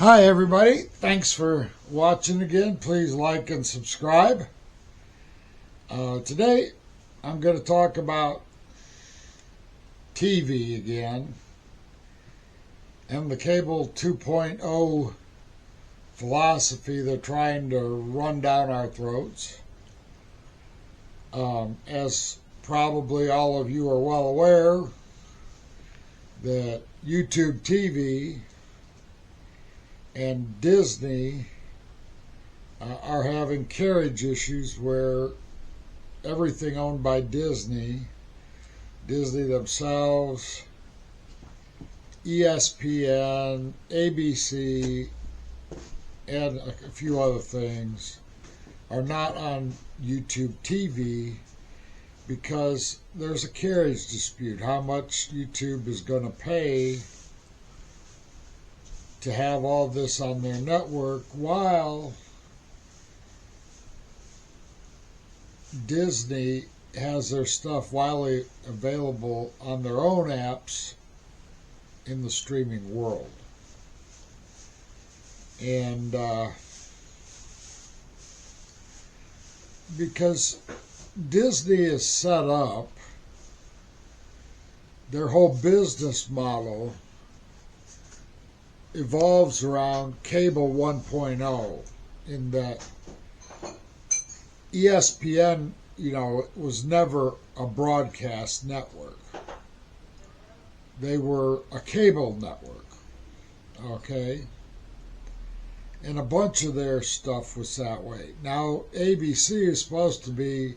Hi everybody, thanks for watching again. Please like and subscribe. Today I'm going to talk about TV again and the cable 2.0 philosophy they're trying to run down our throats. As probably all of you are well aware, that YouTube TV and Disney are having carriage issues where everything owned by Disney themselves, ESPN, ABC, and a few other things are not on YouTube TV because there's a carriage dispute. How much YouTube is going to pay to have all this on their network while Disney has their stuff widely available on their own apps in the streaming world. And because Disney is set up, their whole business model evolves around cable 1.0 in that ESPN, was never a broadcast network. They were a cable network, okay? And a bunch of their stuff was that way. Now, ABC is supposed to be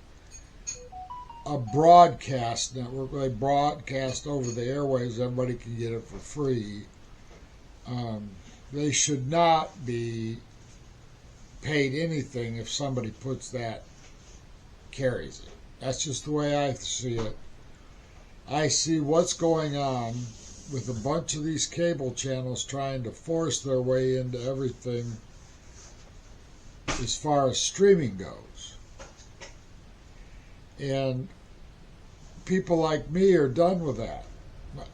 a broadcast network. They broadcast over the airwaves. Everybody can get it for free. They should not be paid anything if somebody carries it. That's just the way I see it. I see what's going on with a bunch of these cable channels trying to force their way into everything as far as streaming goes. And people like me are done with that.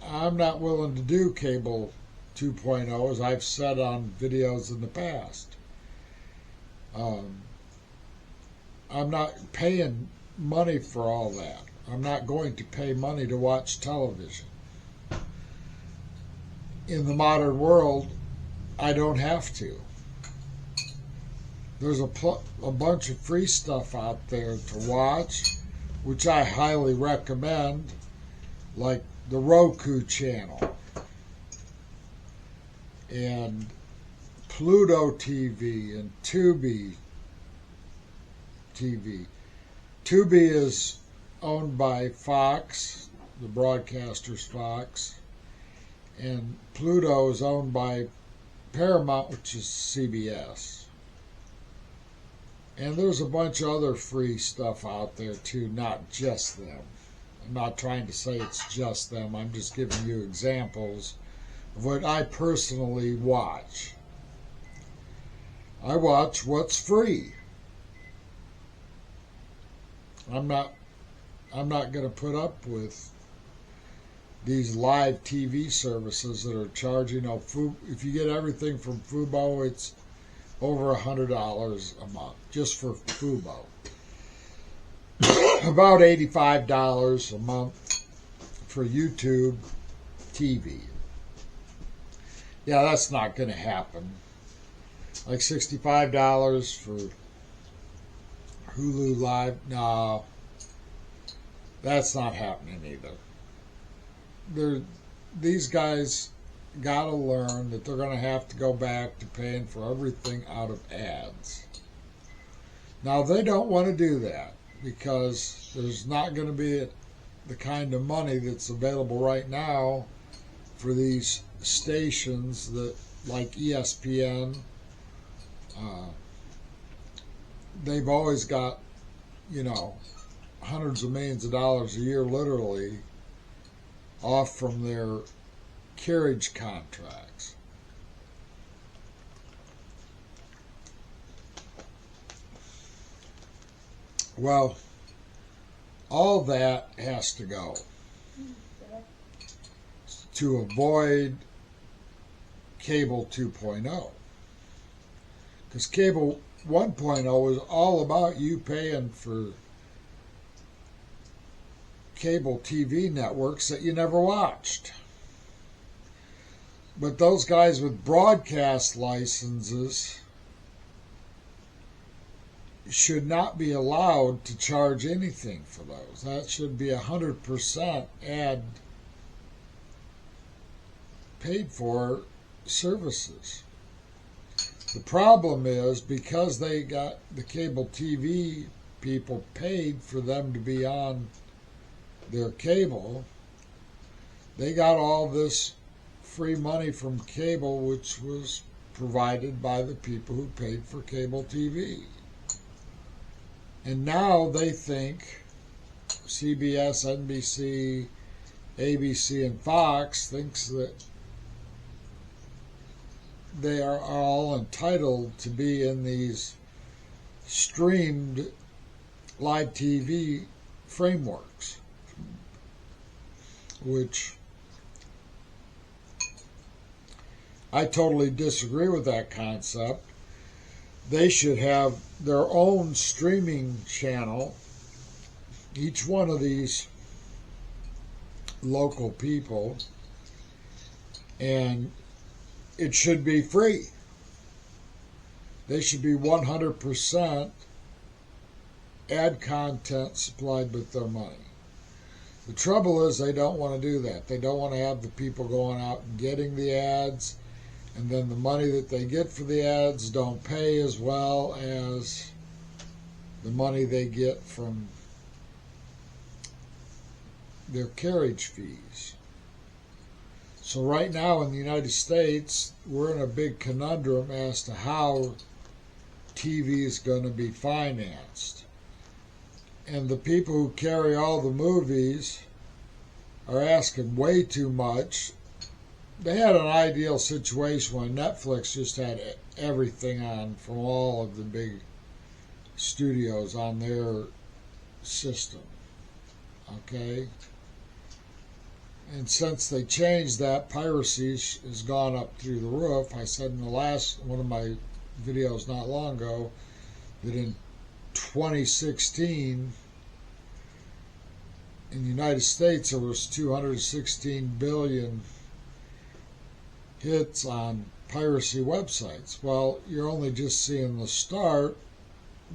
I'm not willing to do cable 2.0, as I've said on videos in the past. I'm not paying money for all that. I'm not going to pay money to watch television. In the modern world, I don't have to. There's a bunch of free stuff out there to watch, which I highly recommend, like the Roku channel and Pluto TV and Tubi TV. Tubi is owned by Fox, the broadcaster's Fox, and Pluto is owned by Paramount, which is CBS. And there's a bunch of other free stuff out there too, not just them. I'm not trying to say it's just them. I'm just giving you examples of what I personally watch. I watch what's free. I'm not going to put up with these live TV services that are charging. If you get everything from Fubo, it's over $100 a month just for Fubo. About $85 a month for YouTube TV. Yeah, that's not going to happen. Like $65 for Hulu Live. No, that's not happening either. These guys got to learn that they're going to have to go back to paying for everything out of ads. Now, they don't want to do that because there's not going to be the kind of money that's available right now for these stations that, like ESPN, they've always got, hundreds of millions of dollars a year, literally, off from their carriage contracts. Well, all that has to go to avoid cable 2.0. Because cable 1.0 was all about you paying for cable TV networks that you never watched. But those guys with broadcast licenses should not be allowed to charge anything for those. That should be 100% ad paid for services. The problem is because they got the cable TV people paid for them to be on their cable, they got all this free money from cable, which was provided by the people who paid for cable TV. And now they think CBS, NBC, ABC, and Fox thinks that they are all entitled to be in these streamed live TV frameworks, which I totally disagree with that concept. They should have their own streaming channel. Each one of these local people, and it should be free. They should be 100% ad content supplied with their money. The trouble is they don't want to do that. They don't want to have the people going out and getting the ads, and then the money that they get for the ads don't pay as well as the money they get from their carriage fees. So right now in the United States, we're in a big conundrum as to how TV is going to be financed. And the people who carry all the movies are asking way too much. They had an ideal situation when Netflix just had everything on from all of the big studios on their system. Okay? And since they changed that, piracy has gone up through the roof. I said in the last one of my videos not long ago that in 2016 in the United States there was 216 billion hits on piracy websites. Well, you're only just seeing the start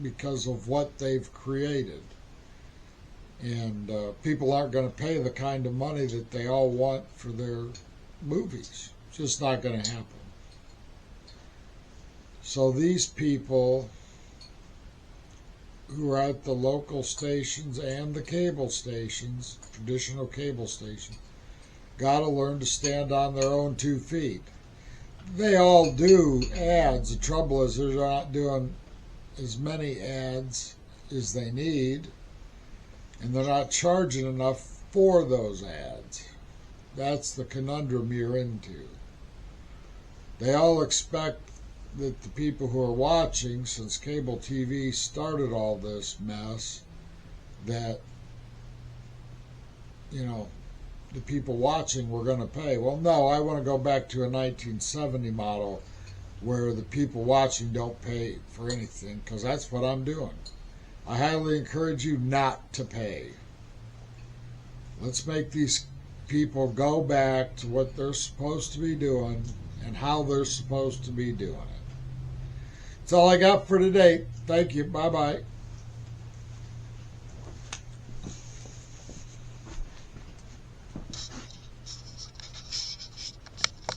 because of what they've created. And people aren't going to pay the kind of money that they all want for their movies. It's just not going to happen. So these people who are at the local stations and the cable stations, traditional cable stations, got to learn to stand on their own 2 feet. They all do ads. The trouble is they're not doing as many ads as they need, and they're not charging enough for those ads. That's the conundrum you're into. They all expect that the people who are watching, since cable TV started all this mess, that, you know, the people watching were going to pay. Well, no, I want to go back to a 1970 model where the people watching don't pay for anything, because that's what I'm doing. I highly encourage you not to pay. Let's make these people go back to what they're supposed to be doing and how they're supposed to be doing it. That's all I got for today. Thank you. Bye-bye.